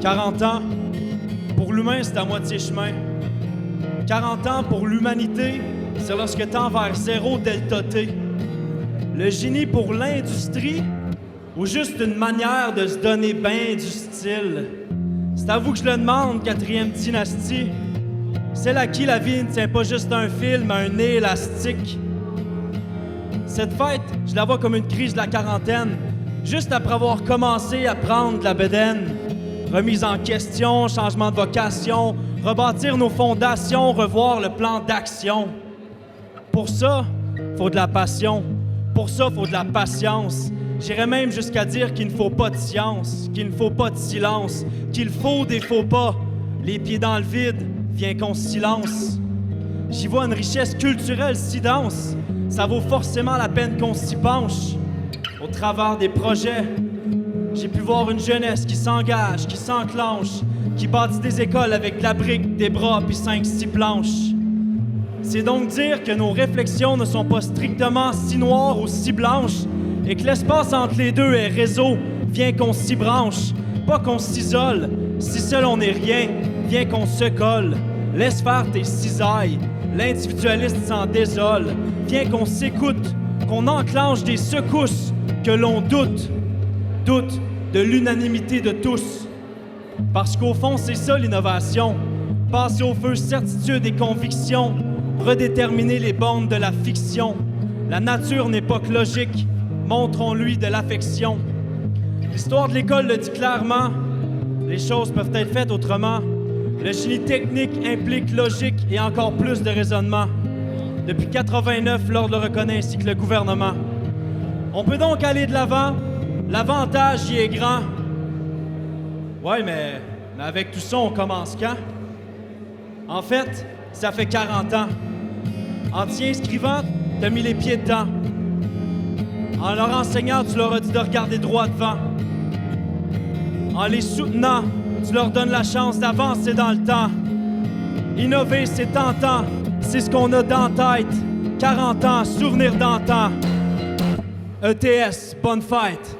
40 ans, pour l'humain, c'est à moitié chemin. 40 ans, pour l'humanité, c'est lorsque tend vers zéro delta T. Le génie pour l'industrie ou juste une manière de se donner bien du style? C'est à vous que je le demande, quatrième dynastie. Celle à qui la vie ne tient pas juste un fil, mais un nez élastique. Cette fête, je la vois comme une crise de la quarantaine, juste après avoir commencé à prendre de la bédaine. Remise en question, changement de vocation, rebâtir nos fondations, revoir le plan d'action. Pour ça, faut de la passion. Pour ça, faut de la patience. J'irais même jusqu'à dire qu'il ne faut pas de science, qu'il ne faut pas de silence, qu'il faut des faux pas. Les pieds dans le vide, viens qu'on se silence. J'y vois une richesse culturelle si dense, ça vaut forcément la peine qu'on s'y penche. Au travers des projets, j'ai pu voir une jeunesse qui s'engage, qui s'enclenche, qui bâtit des écoles avec de la brique, des bras puis 5-6 planches. C'est donc dire que nos réflexions ne sont pas strictement si noires ou si blanches et que l'espace entre les deux est réseau, viens qu'on s'y branche, pas qu'on s'isole. Si seul on n'est rien, viens qu'on se colle. Laisse faire tes cisailles, l'individualiste s'en désole. Viens qu'on s'écoute, qu'on enclenche des secousses, que l'on doute de l'unanimité de tous. Parce qu'au fond, c'est ça l'innovation. Passer au feu certitude et conviction, redéterminer les bornes de la fiction. La nature n'est pas que logique, montrons-lui de l'affection. L'histoire de l'école le dit clairement, les choses peuvent être faites autrement. Le génie technique implique logique et encore plus de raisonnement. Depuis 89, l'ordre le reconnaît ainsi que le gouvernement. On peut donc aller de l'avant, l'avantage y est grand. Ouais, mais avec tout ça, on commence quand? En fait, ça fait 40 ans. En t'y inscrivant, t'as mis les pieds dedans. En leur enseignant, tu leur as dit de regarder droit devant. En les soutenant, tu leur donnes la chance d'avancer dans le temps. Innover, c'est tentant, c'est ce qu'on a dans la tête. 40 ans, souvenir d'antan. ETS, bonne fête.